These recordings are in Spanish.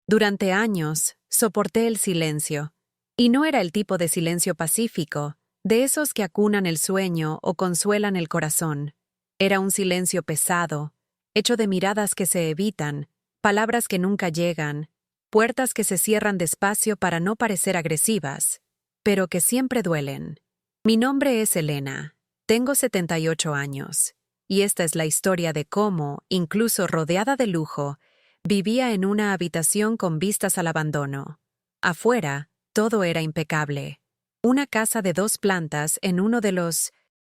Durante años, soporté el silencio. Y no era el tipo de silencio pacífico, de esos que acunan el sueño o consuelan el corazón. Era un silencio pesado, hecho de miradas que se evitan, palabras que nunca llegan, puertas que se cierran despacio para no parecer agresivas, pero que siempre duelen. Mi nombre es Elena. Tengo 78 años. Y esta es la historia de cómo, incluso rodeada de lujo, vivía en una habitación con vistas al abandono. Afuera, todo era impecable. Una casa de 2 plantas en uno de los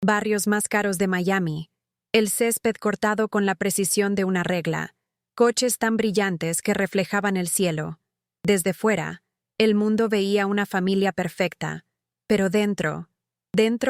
barrios más caros de Miami. El césped cortado con la precisión de una regla. Coches tan brillantes que reflejaban el cielo. Desde fuera, el mundo veía una familia perfecta. Pero dentro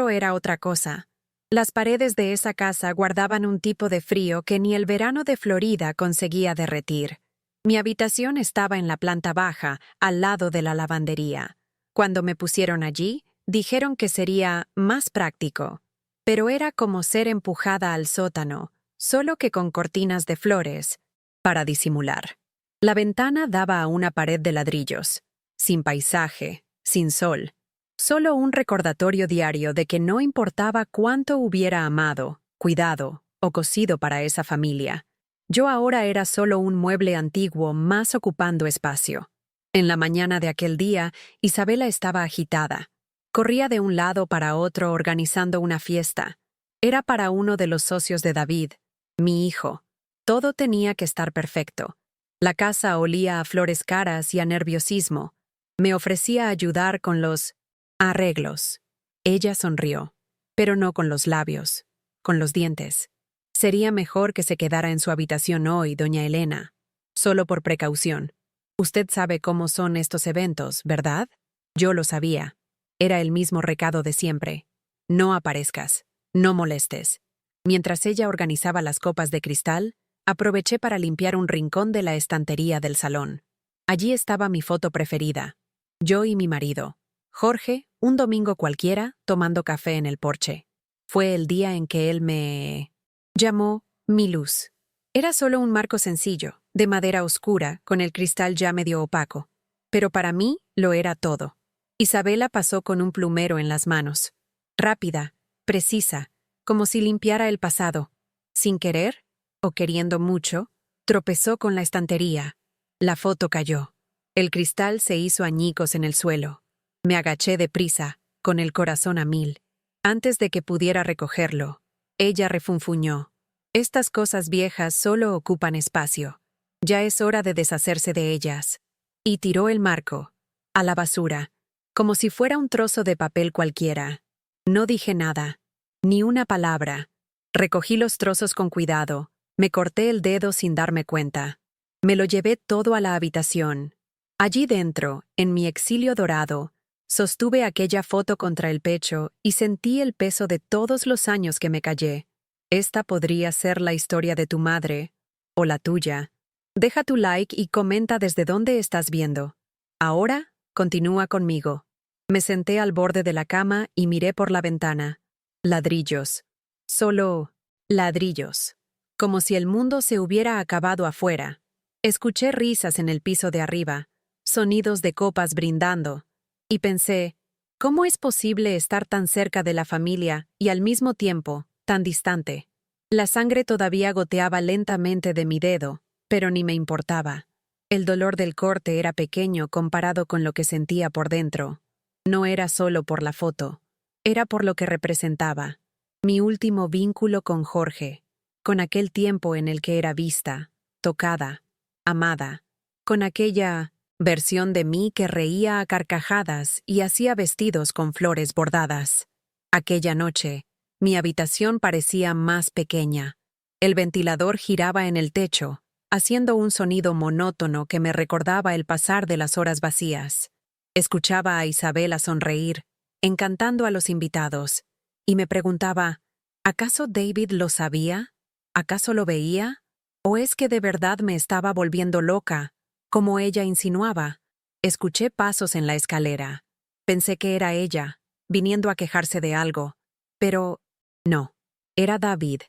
era otra cosa. Las paredes de esa casa guardaban un tipo de frío que ni el verano de Florida conseguía derretir. Mi habitación estaba en la planta baja, al lado de la lavandería. Cuando me pusieron allí, dijeron que sería más práctico. Pero era como ser empujada al sótano, solo que con cortinas de flores, para disimular. La ventana daba a una pared de ladrillos, sin paisaje, sin sol. Solo un recordatorio diario de que no importaba cuánto hubiera amado, cuidado o cosido para esa familia. Yo ahora era solo un mueble antiguo más ocupando espacio. En la mañana de aquel día, Isabela estaba agitada. Corría de un lado para otro organizando una fiesta. Era para uno de los socios de David, mi hijo. Todo tenía que estar perfecto. La casa olía a flores caras y a nerviosismo. Me ofrecía ayudar con los arreglos. Ella sonrió, pero no con los labios, con los dientes. Sería mejor que se quedara en su habitación hoy, doña Elena. Solo por precaución. Usted sabe cómo son estos eventos, ¿verdad? Yo lo sabía. Era el mismo recado de siempre. No aparezcas. No molestes. Mientras ella organizaba las copas de cristal, aproveché para limpiar un rincón de la estantería del salón. Allí estaba mi foto preferida. Yo y mi marido. Jorge, un domingo cualquiera, tomando café en el porche. Fue el día en que él me llamó mi luz. Era solo un marco sencillo, de madera oscura, con el cristal ya medio opaco. Pero para mí lo era todo. Isabela pasó con un plumero en las manos. Rápida, precisa, como si limpiara el pasado. Sin querer, o queriendo mucho, tropezó con la estantería. La foto cayó. El cristal se hizo añicos en el suelo. Me agaché deprisa, con el corazón a 1000. Antes de que pudiera recogerlo, ella refunfuñó. Estas cosas viejas solo ocupan espacio. Ya es hora de deshacerse de ellas. Y tiró el marco, a la basura, como si fuera un trozo de papel cualquiera. No dije nada, ni una palabra. Recogí los trozos con cuidado, me corté el dedo sin darme cuenta. Me lo llevé todo a la habitación. Allí dentro, en mi exilio dorado, sostuve aquella foto contra el pecho y sentí el peso de todos los años que me callé. Esta podría ser la historia de tu madre, o la tuya. Deja tu like y comenta desde dónde estás viendo. Ahora, continúa conmigo. Me senté al borde de la cama y miré por la ventana. Ladrillos. Solo ladrillos. Como si el mundo se hubiera acabado afuera. Escuché risas en el piso de arriba, sonidos de copas brindando. Y pensé, ¿cómo es posible estar tan cerca de la familia y al mismo tiempo tan distante? La sangre todavía goteaba lentamente de mi dedo, pero ni me importaba. El dolor del corte era pequeño comparado con lo que sentía por dentro. No era solo por la foto, era por lo que representaba. Mi último vínculo con Jorge, con aquel tiempo en el que era vista, tocada, amada, con aquella versión de mí que reía a carcajadas y hacía vestidos con flores bordadas. Aquella noche, mi habitación parecía más pequeña. El ventilador giraba en el techo, haciendo un sonido monótono que me recordaba el pasar de las horas vacías. Escuchaba a Isabela sonreír, encantando a los invitados, y me preguntaba, ¿acaso David lo sabía? ¿Acaso lo veía? ¿O es que de verdad me estaba volviendo loca, como ella insinuaba? Escuché pasos en la escalera. Pensé que era ella, viniendo a quejarse de algo. Pero no, era David.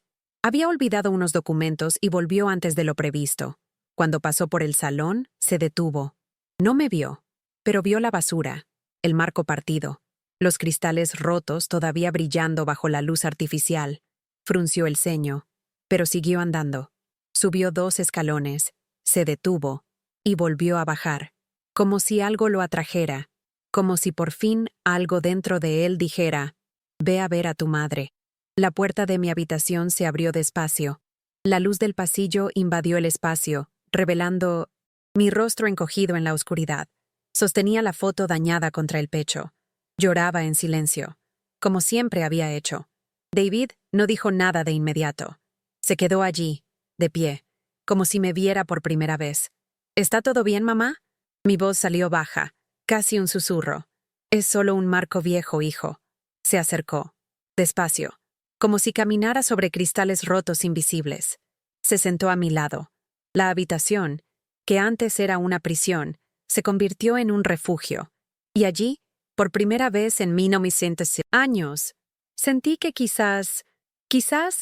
Había olvidado unos documentos y volvió antes de lo previsto. Cuando pasó por el salón, se detuvo. No me vio, pero vio la basura, el marco partido, los cristales rotos todavía brillando bajo la luz artificial. Frunció el ceño, pero siguió andando. Subió 2 escalones, se detuvo y volvió a bajar, como si algo lo atrajera, como si por fin algo dentro de él dijera: «Ve a ver a tu madre». La puerta de mi habitación se abrió despacio. La luz del pasillo invadió el espacio, revelando mi rostro encogido en la oscuridad. Sostenía la foto dañada contra el pecho. Lloraba en silencio, como siempre había hecho. David no dijo nada de inmediato. Se quedó allí, de pie, como si me viera por primera vez. «¿Está todo bien, mamá?» Mi voz salió baja, casi un susurro. «Es solo un marco viejo, hijo». Se acercó, despacio, como si caminara sobre cristales rotos invisibles. Se sentó a mi lado. La habitación, que antes era una prisión, se convirtió en un refugio. Y allí, por primera vez en 1900 años, sentí que quizás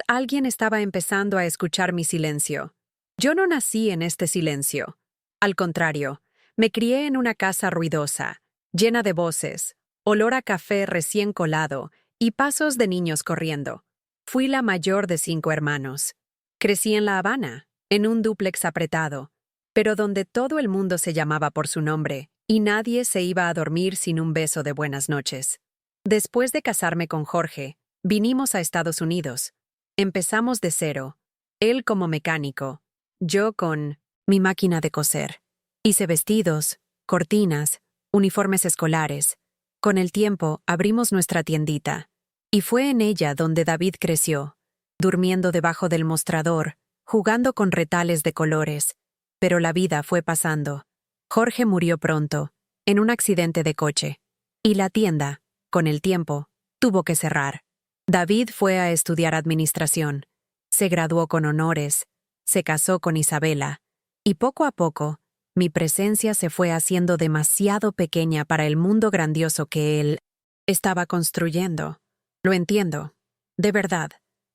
alguien estaba empezando a escuchar mi silencio. Yo no nací en este silencio. Al contrario, me crié en una casa ruidosa, llena de voces, olor a café recién colado y pasos de niños corriendo. Fui la mayor de 5 hermanos. Crecí en La Habana, en un dúplex apretado, pero donde todo el mundo se llamaba por su nombre y nadie se iba a dormir sin un beso de buenas noches. Después de casarme con Jorge, vinimos a Estados Unidos. Empezamos de cero, él como mecánico, yo con mi máquina de coser. Hice vestidos, cortinas, uniformes escolares. Con el tiempo abrimos nuestra tiendita, y fue en ella donde David creció, durmiendo debajo del mostrador, jugando con retales de colores. Pero la vida fue pasando. Jorge murió pronto, en un accidente de coche, y la tienda, con el tiempo, tuvo que cerrar. David fue a estudiar administración, se graduó con honores, se casó con Isabela, y poco a poco, mi presencia se fue haciendo demasiado pequeña para el mundo grandioso que él estaba construyendo. Lo entiendo. De verdad,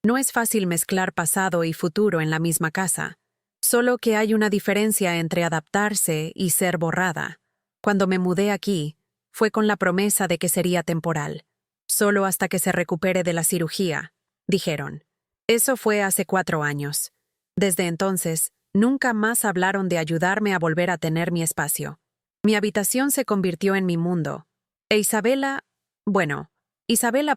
no es fácil mezclar pasado y futuro en la misma casa. Solo que hay una diferencia entre adaptarse y ser borrada. Cuando me mudé aquí, fue con la promesa de que sería temporal. Solo hasta que se recupere de la cirugía, dijeron. Eso fue hace 4 años. Desde entonces, nunca más hablaron de ayudarme a volver a tener mi espacio. Mi habitación se convirtió en mi mundo. E Isabela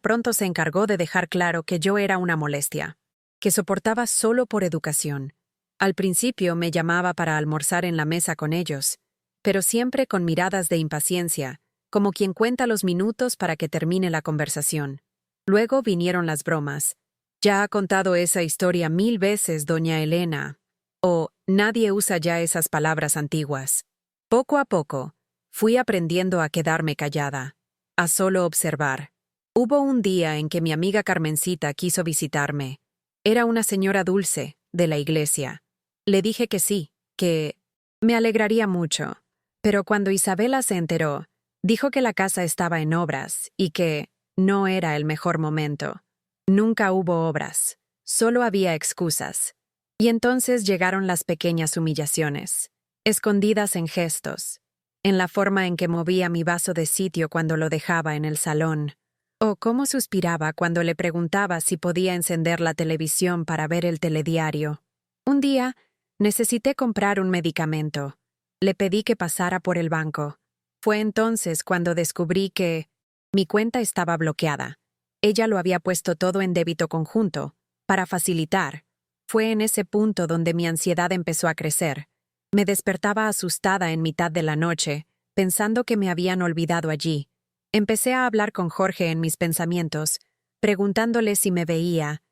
pronto se encargó de dejar claro que yo era una molestia, que soportaba solo por educación. Al principio me llamaba para almorzar en la mesa con ellos, pero siempre con miradas de impaciencia, como quien cuenta los minutos para que termine la conversación. Luego vinieron las bromas. «Ya ha contado esa historia 1000 veces, doña Elena». O «Nadie usa ya esas palabras antiguas». Poco a poco, fui aprendiendo a quedarme callada, a solo observar. Hubo un día en que mi amiga Carmencita quiso visitarme. Era una señora dulce, de la iglesia. Le dije que sí, que me alegraría mucho. Pero cuando Isabela se enteró, dijo que la casa estaba en obras y que no era el mejor momento. Nunca hubo obras, solo había excusas. Y entonces llegaron las pequeñas humillaciones, escondidas en gestos, en la forma en que movía mi vaso de sitio cuando lo dejaba en el salón, o cómo suspiraba cuando le preguntaba si podía encender la televisión para ver el telediario. Un día, necesité comprar un medicamento. Le pedí que pasara por el banco. Fue entonces cuando descubrí que mi cuenta estaba bloqueada. Ella lo había puesto todo en débito conjunto, para facilitar. Fue en ese punto donde mi ansiedad empezó a crecer. Me despertaba asustada en mitad de la noche, pensando que me habían olvidado allí. Empecé a hablar con Jorge en mis pensamientos, preguntándole si veía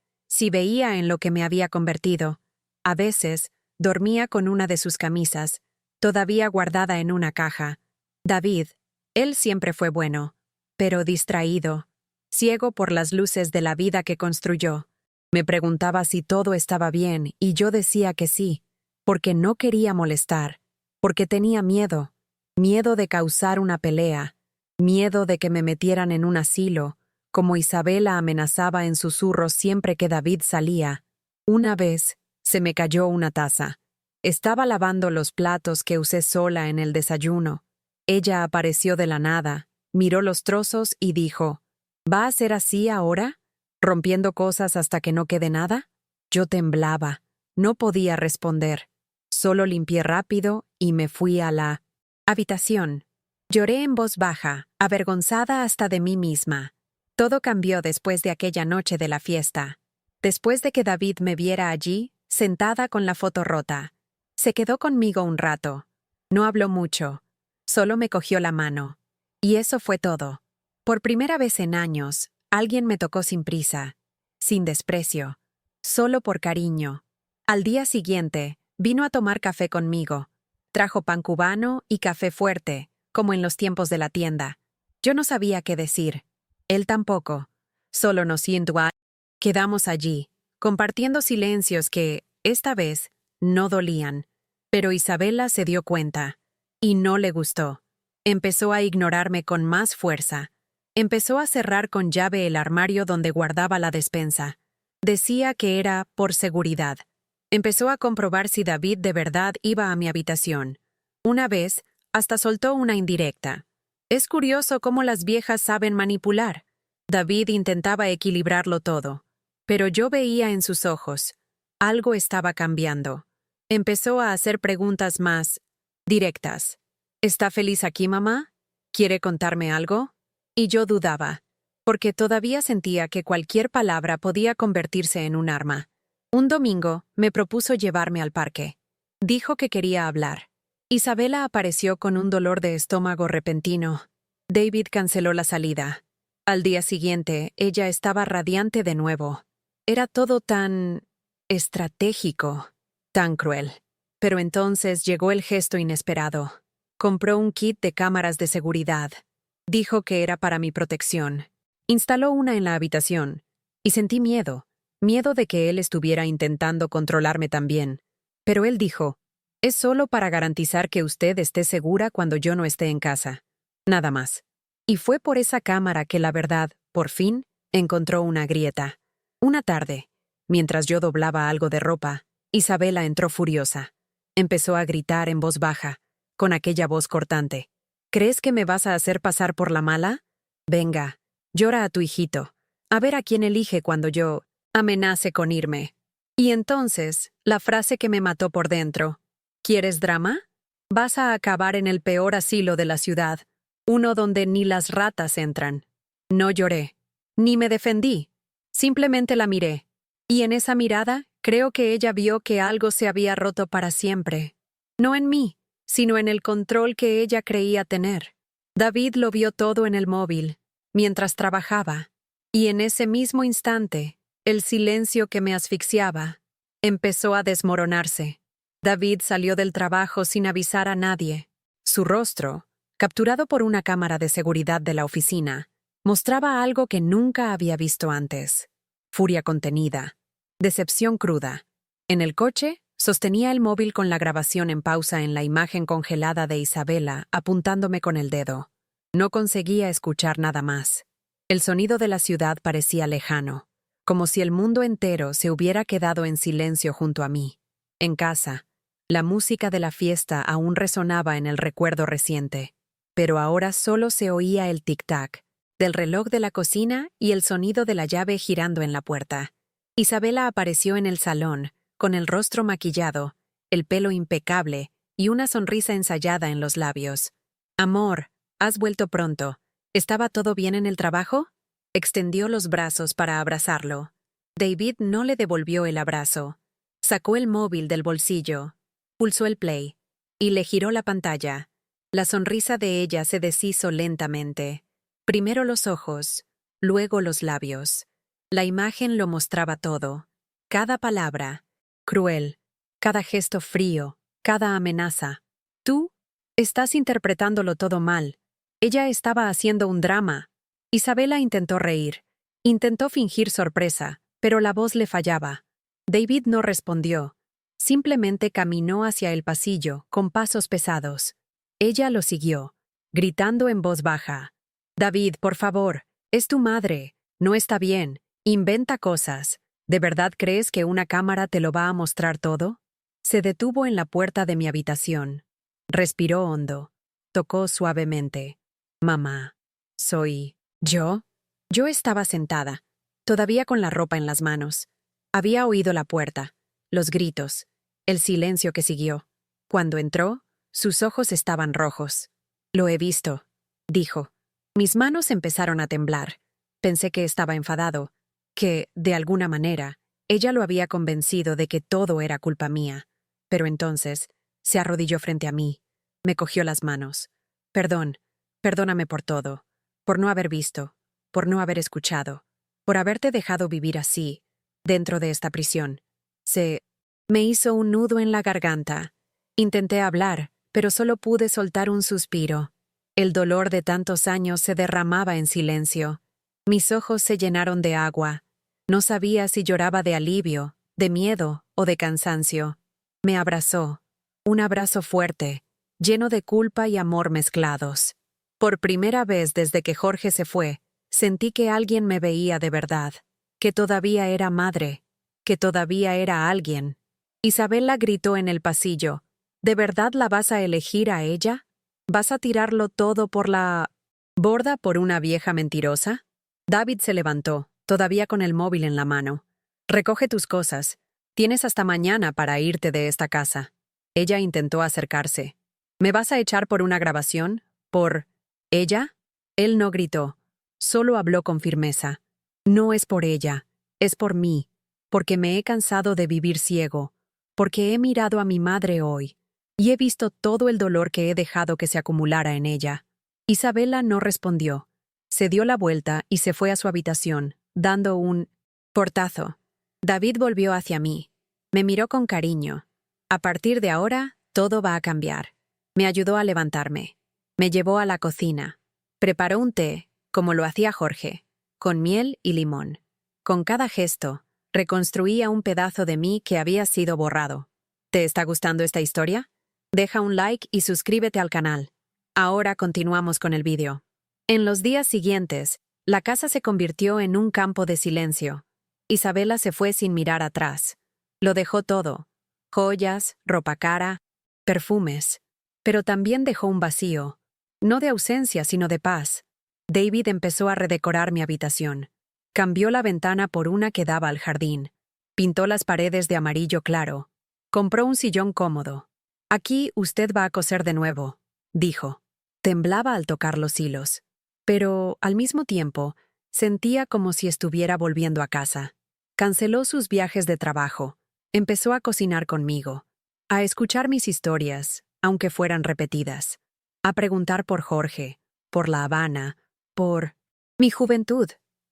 en lo que me había convertido. A veces, dormía con una de sus camisas, todavía guardada en una caja. David, él siempre fue bueno, pero distraído, ciego por las luces de la vida que construyó. Me preguntaba si todo estaba bien y yo decía que sí, porque no quería molestar, porque tenía miedo de causar una pelea, miedo de que me metieran en un asilo, como Isabela amenazaba en susurros siempre que David salía. Una vez, se me cayó una taza. Estaba lavando los platos que usé sola en el desayuno. Ella apareció de la nada, miró los trozos y dijo, ¿va a ser así ahora? ¿Rompiendo cosas hasta que no quede nada? Yo temblaba. No podía responder. Solo limpié rápido y me fui a la habitación. Lloré en voz baja, avergonzada hasta de mí misma. Todo cambió después de aquella noche de la fiesta. Después de que David me viera allí, sentada con la foto rota. Se quedó conmigo un rato. No habló mucho. Solo me cogió la mano. Y eso fue todo. Por primera vez en años, alguien me tocó sin prisa, sin desprecio, solo por cariño. Al día siguiente, vino a tomar café conmigo. Trajo pan cubano y café fuerte, como en los tiempos de la tienda. Yo no sabía qué decir. Él tampoco. Solo nos quedamos allí, compartiendo silencios que, esta vez, no dolían. Pero Isabela se dio cuenta. Y no le gustó. Empezó a ignorarme con más fuerza. Empezó a cerrar con llave el armario donde guardaba la despensa. Decía que era por seguridad. Empezó a comprobar si David de verdad iba a mi habitación. Una vez, hasta soltó una indirecta. Es curioso cómo las viejas saben manipular. David intentaba equilibrarlo todo. Pero yo veía en sus ojos. Algo estaba cambiando. Empezó a hacer preguntas más directas. ¿Está feliz aquí, mamá? ¿Quiere contarme algo? Y yo dudaba, porque todavía sentía que cualquier palabra podía convertirse en un arma. Un domingo, me propuso llevarme al parque. Dijo que quería hablar. Isabela apareció con un dolor de estómago repentino. David canceló la salida. Al día siguiente, ella estaba radiante de nuevo. Era todo tan estratégico, tan cruel. Pero entonces llegó el gesto inesperado. Compró un kit de cámaras de seguridad. Dijo que era para mi protección. Instaló una en la habitación. Y sentí miedo. Miedo de que él estuviera intentando controlarme también. Pero él dijo, es solo para garantizar que usted esté segura cuando yo no esté en casa. Nada más. Y fue por esa cámara que la verdad, por fin, encontró una grieta. Una tarde, mientras yo doblaba algo de ropa, Isabela entró furiosa. Empezó a gritar en voz baja, con aquella voz cortante. ¿Crees que me vas a hacer pasar por la mala? Venga, llora a tu hijito. A ver a quién elige cuando yo amenace con irme. Y entonces, la frase que me mató por dentro. ¿Quieres drama? Vas a acabar en el peor asilo de la ciudad, uno donde ni las ratas entran. No lloré, ni me defendí. Simplemente la miré. Y en esa mirada, creo que ella vio que algo se había roto para siempre. No en mí, sino en el control que ella creía tener. David lo vio todo en el móvil, mientras trabajaba, y en ese mismo instante, el silencio que me asfixiaba empezó a desmoronarse. David salió del trabajo sin avisar a nadie. Su rostro, capturado por una cámara de seguridad de la oficina, mostraba algo que nunca había visto antes. Furia contenida, decepción cruda. En el coche, sostenía el móvil con la grabación en pausa en la imagen congelada de Isabela, apuntándome con el dedo. No conseguía escuchar nada más. El sonido de la ciudad parecía lejano, como si el mundo entero se hubiera quedado en silencio junto a mí. En casa, la música de la fiesta aún resonaba en el recuerdo reciente, pero ahora solo se oía el tic-tac del reloj de la cocina y el sonido de la llave girando en la puerta. Isabela apareció en el salón, con el rostro maquillado, el pelo impecable y una sonrisa ensayada en los labios. «Amor, has vuelto pronto. ¿Estaba todo bien en el trabajo?» Extendió los brazos para abrazarlo. David no le devolvió el abrazo. Sacó el móvil del bolsillo, pulsó el play y le giró la pantalla. La sonrisa de ella se deshizo lentamente. Primero los ojos, luego los labios. La imagen lo mostraba todo. Cada palabra, cruel, cada gesto frío, cada amenaza. Tú estás interpretándolo todo mal. Ella estaba haciendo un drama. Isabela intentó reír. Intentó fingir sorpresa, pero la voz le fallaba. David no respondió. Simplemente caminó hacia el pasillo, con pasos pesados. Ella lo siguió, gritando en voz baja. «David, por favor, es tu madre. No está bien. Inventa cosas. ¿De verdad crees que una cámara te lo va a mostrar todo?» Se detuvo en la puerta de mi habitación. Respiró hondo. Tocó suavemente. Mamá. ¿Soy yo? Yo estaba sentada, todavía con la ropa en las manos. Había oído la puerta, los gritos, el silencio que siguió. Cuando entró, sus ojos estaban rojos. Lo he visto, dijo. Mis manos empezaron a temblar. Pensé que estaba enfadado, que, de alguna manera, ella lo había convencido de que todo era culpa mía. Pero entonces, se arrodilló frente a mí, me cogió las manos. Perdóname por todo, por no haber visto, por no haber escuchado, por haberte dejado vivir así, dentro de esta prisión. Me hizo un nudo en la garganta. Intenté hablar, pero solo pude soltar un suspiro. El dolor de tantos años se derramaba en silencio. Mis ojos se llenaron de agua. No sabía si lloraba de alivio, de miedo o de cansancio. Me abrazó. Un abrazo fuerte, lleno de culpa y amor mezclados. Por primera vez desde que Jorge se fue, sentí que alguien me veía de verdad, que todavía era madre, que todavía era alguien. Isabela gritó en el pasillo, ¿de verdad la vas a elegir a ella? ¿Vas a tirarlo todo por la borda por una vieja mentirosa? David se levantó, todavía con el móvil en la mano. Recoge tus cosas. Tienes hasta mañana para irte de esta casa. Ella intentó acercarse. ¿Me vas a echar por una grabación? ¿Por ella? Él no gritó. Solo habló con firmeza. No es por ella, es por mí, porque me he cansado de vivir ciego, porque he mirado a mi madre hoy, y he visto todo el dolor que he dejado que se acumulara en ella. Isabela no respondió. Se dio la vuelta y se fue a su habitación, dando un portazo. David volvió hacia mí. Me miró con cariño. A partir de ahora, todo va a cambiar. Me ayudó a levantarme. Me llevó a la cocina. Preparó un té, como lo hacía Jorge, con miel y limón. Con cada gesto, reconstruía un pedazo de mí que había sido borrado. ¿Te está gustando esta historia? Deja un like y suscríbete al canal. Ahora continuamos con el vídeo. En los días siguientes, la casa se convirtió en un campo de silencio. Isabela se fue sin mirar atrás. Lo dejó todo: joyas, ropa cara, perfumes. Pero también dejó un vacío, no de ausencia sino de paz. David empezó a redecorar mi habitación. Cambió la ventana por una que daba al jardín. Pintó las paredes de amarillo claro. Compró un sillón cómodo. Aquí usted va a coser de nuevo, dijo. Temblaba al tocar los hilos. Pero, al mismo tiempo, sentía como si estuviera volviendo a casa. Canceló sus viajes de trabajo. Empezó a cocinar conmigo. A escuchar mis historias, aunque fueran repetidas. A preguntar por Jorge, por La Habana, por mi juventud.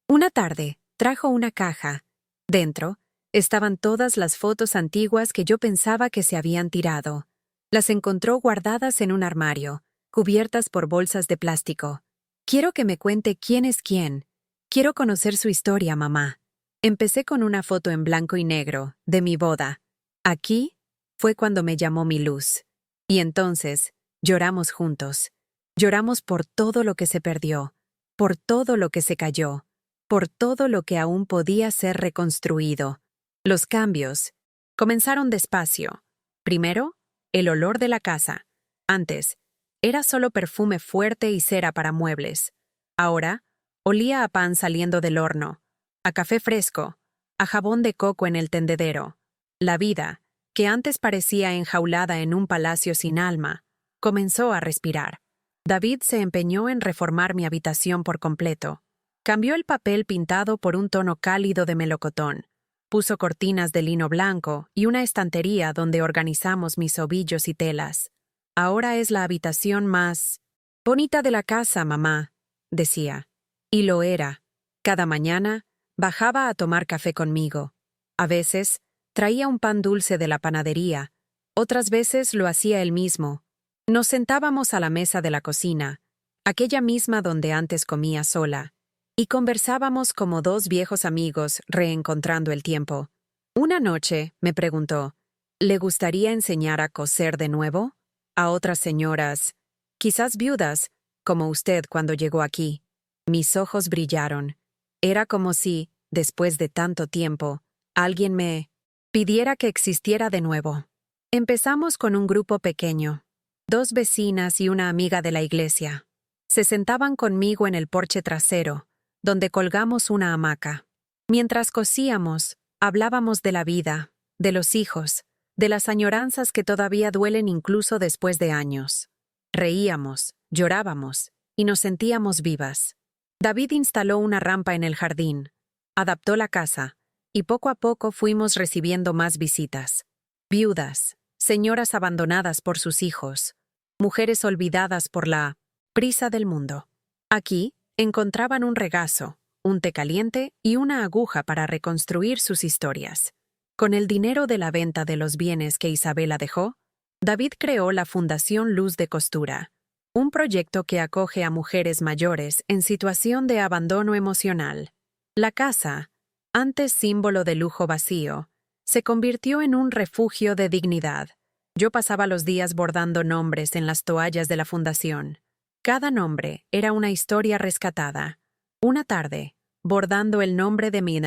Una tarde, trajo una caja. Dentro, estaban todas las fotos antiguas que yo pensaba que se habían tirado. Las encontró guardadas en un armario, cubiertas por bolsas de plástico. Quiero que me cuente quién es quién. Quiero conocer su historia, mamá. Empecé con una foto en blanco y negro, de mi boda. Aquí fue cuando me llamó mi luz. Y entonces, lloramos juntos. Lloramos por todo lo que se perdió, por todo lo que se cayó, por todo lo que aún podía ser reconstruido. Los cambios comenzaron despacio. Primero, el olor de la casa. Antes, era solo perfume fuerte y cera para muebles. Ahora, olía a pan saliendo del horno, a café fresco, a jabón de coco en el tendedero. La vida, que antes parecía enjaulada en un palacio sin alma, comenzó a respirar. David se empeñó en reformar mi habitación por completo. Cambió el papel pintado por un tono cálido de melocotón. Puso cortinas de lino blanco y una estantería donde organizamos mis ovillos y telas. Ahora es la habitación más bonita de la casa, mamá, decía. Y lo era. Cada mañana, bajaba a tomar café conmigo. A veces, traía un pan dulce de la panadería. Otras veces lo hacía él mismo. Nos sentábamos a la mesa de la cocina, aquella misma donde antes comía sola, y conversábamos como dos viejos amigos reencontrando el tiempo. Una noche me preguntó, ¿le gustaría enseñar a coser de nuevo? A otras señoras, quizás viudas, como usted cuando llegó aquí. Mis ojos brillaron. Era como si, después de tanto tiempo, alguien me pidiera que existiera de nuevo. Empezamos con un grupo pequeño, 2 vecinas y una amiga de la iglesia. Se sentaban conmigo en el porche trasero, donde colgamos una hamaca. Mientras cosíamos, hablábamos de la vida, de los hijos, de las añoranzas que todavía duelen incluso después de años. Reíamos, llorábamos y nos sentíamos vivas. David instaló una rampa en el jardín, adaptó la casa, y poco a poco fuimos recibiendo más visitas. Viudas, señoras abandonadas por sus hijos, mujeres olvidadas por la prisa del mundo. Aquí encontraban un regazo, un té caliente y una aguja para reconstruir sus historias. Con el dinero de la venta de los bienes que Isabela dejó, David creó la Fundación Luz de Costura, un proyecto que acoge a mujeres mayores en situación de abandono emocional. La casa, antes símbolo de lujo vacío, se convirtió en un refugio de dignidad. Yo pasaba los días bordando nombres en las toallas de la fundación. Cada nombre era una historia rescatada. Una tarde, bordando el nombre de mi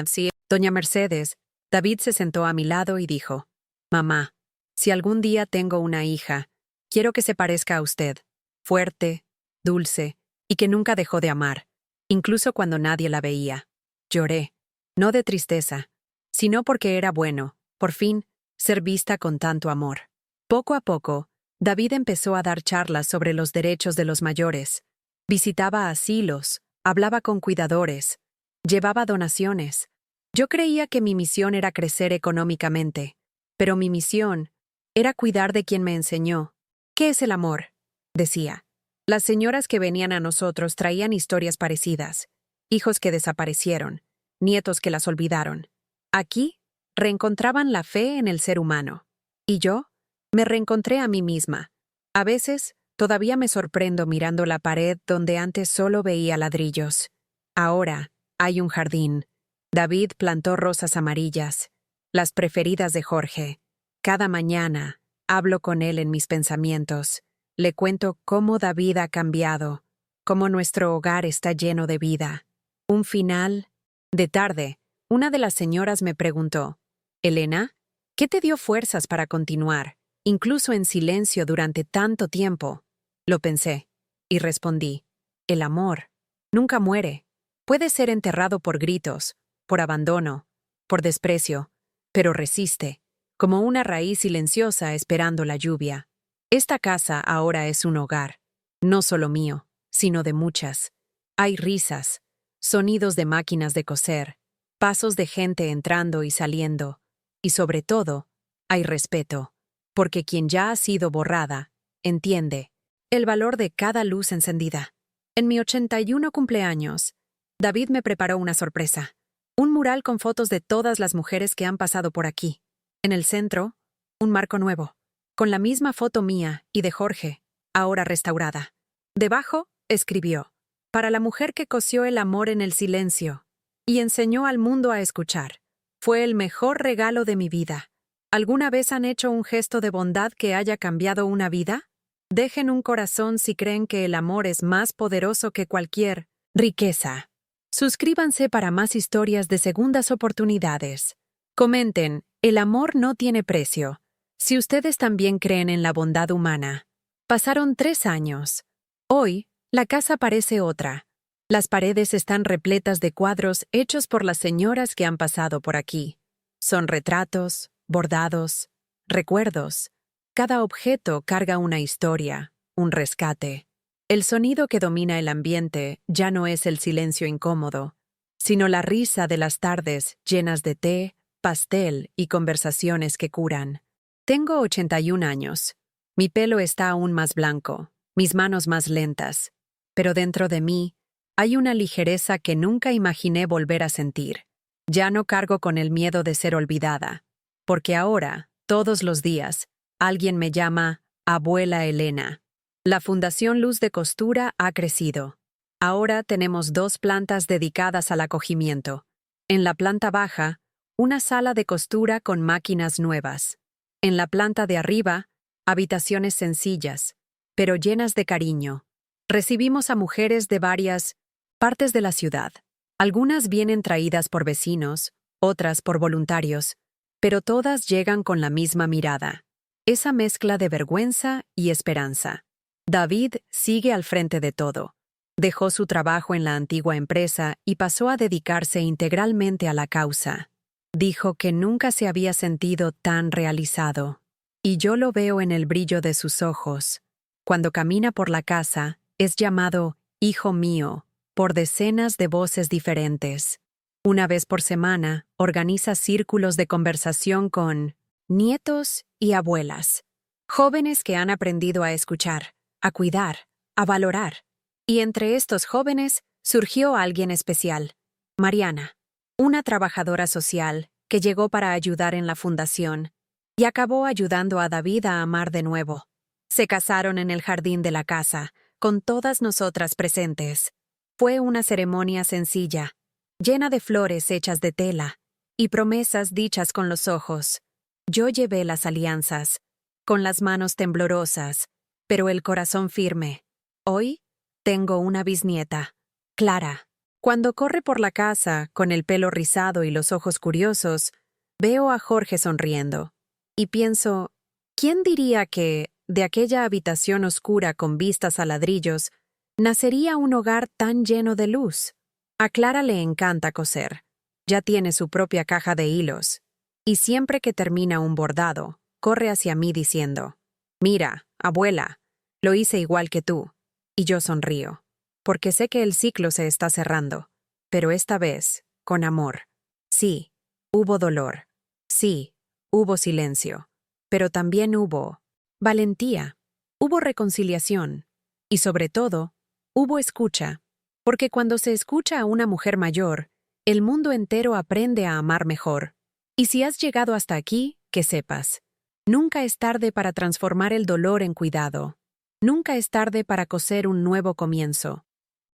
doña Mercedes, David se sentó a mi lado y dijo: «Mamá, si algún día tengo una hija, quiero que se parezca a usted, fuerte, dulce, y que nunca dejó de amar, incluso cuando nadie la veía». Lloré, no de tristeza, sino porque era bueno, por fin, ser vista con tanto amor. Poco a poco, David empezó a dar charlas sobre los derechos de los mayores. Visitaba asilos, hablaba con cuidadores, llevaba donaciones. Yo creía que mi misión era crecer económicamente, pero mi misión era cuidar de quien me enseñó. «¿Qué es el amor?», decía. Las señoras que venían a nosotros traían historias parecidas, hijos que desaparecieron, nietos que las olvidaron. Aquí, reencontraban la fe en el ser humano. Y yo me reencontré a mí misma. A veces, todavía me sorprendo mirando la pared donde antes solo veía ladrillos. Ahora, hay un jardín. David plantó rosas amarillas, las preferidas de Jorge. Cada mañana, hablo con él en mis pensamientos. Le cuento cómo David ha cambiado, cómo nuestro hogar está lleno de vida. Un final. De tarde, una de las señoras me preguntó: «Elena, ¿qué te dio fuerzas para continuar, incluso en silencio durante tanto tiempo?» Lo pensé, y respondí: «El amor nunca muere. Puede ser enterrado por gritos, por abandono, por desprecio, pero resiste, como una raíz silenciosa esperando la lluvia. Esta casa ahora es un hogar, no solo mío, sino de muchas. Hay risas, sonidos de máquinas de coser, pasos de gente entrando y saliendo, y sobre todo, hay respeto, porque quien ya ha sido borrada, entiende el valor de cada luz encendida». En mi 81 cumpleaños, David me preparó una sorpresa. Un mural con fotos de todas las mujeres que han pasado por aquí. En el centro, un marco nuevo, con la misma foto mía y de Jorge, ahora restaurada. Debajo, escribió: «Para la mujer que cosió el amor en el silencio y enseñó al mundo a escuchar. Fue el mejor regalo de mi vida. ¿Alguna vez han hecho un gesto de bondad que haya cambiado una vida? Dejen un corazón si creen que el amor es más poderoso que cualquier riqueza». Suscríbanse para más historias de segundas oportunidades. Comenten: «El amor no tiene precio», si ustedes también creen en la bondad humana. Pasaron 3 años. Hoy, la casa parece otra. Las paredes están repletas de cuadros hechos por las señoras que han pasado por aquí. Son retratos, bordados, recuerdos. Cada objeto carga una historia, un rescate. El sonido que domina el ambiente ya no es el silencio incómodo, sino la risa de las tardes llenas de té, pastel y conversaciones que curan. Tengo 81 años. Mi pelo está aún más blanco, mis manos más lentas, pero dentro de mí hay una ligereza que nunca imaginé volver a sentir. Ya no cargo con el miedo de ser olvidada, porque ahora, todos los días, alguien me llama Abuela Elena. La Fundación Luz de Costura ha crecido. Ahora tenemos 2 plantas dedicadas al acogimiento. En la planta baja, una sala de costura con máquinas nuevas. En la planta de arriba, habitaciones sencillas, pero llenas de cariño. Recibimos a mujeres de varias partes de la ciudad. Algunas vienen traídas por vecinos, otras por voluntarios, pero todas llegan con la misma mirada. Esa mezcla de vergüenza y esperanza. David sigue al frente de todo. Dejó su trabajo en la antigua empresa y pasó a dedicarse integralmente a la causa. Dijo que nunca se había sentido tan realizado. Y yo lo veo en el brillo de sus ojos. Cuando camina por la casa, es llamado «Hijo mío» por decenas de voces diferentes. Una vez por semana, organiza círculos de conversación con nietos y abuelas, jóvenes que han aprendido a escuchar, a cuidar, a valorar. Y entre estos jóvenes surgió alguien especial, Mariana, una trabajadora social que llegó para ayudar en la fundación y acabó ayudando a David a amar de nuevo. Se casaron en el jardín de la casa, con todas nosotras presentes. Fue una ceremonia sencilla, llena de flores hechas de tela y promesas dichas con los ojos. Yo llevé las alianzas, con las manos temblorosas, pero el corazón firme. Hoy tengo una bisnieta, Clara. Cuando corre por la casa, con el pelo rizado y los ojos curiosos, veo a Jorge sonriendo. Y pienso, ¿quién diría que, de aquella habitación oscura con vistas a ladrillos, nacería un hogar tan lleno de luz? A Clara le encanta coser. Ya tiene su propia caja de hilos. Y siempre que termina un bordado, corre hacia mí diciendo, «Mira, abuela, lo hice igual que tú». Y yo sonrío, porque sé que el ciclo se está cerrando, pero esta vez, con amor. Sí, hubo dolor. Sí, hubo silencio. Pero también hubo valentía, hubo reconciliación. Y sobre todo, hubo escucha. Porque cuando se escucha a una mujer mayor, el mundo entero aprende a amar mejor. Y si has llegado hasta aquí, que sepas, nunca es tarde para transformar el dolor en cuidado. Nunca es tarde para coser un nuevo comienzo.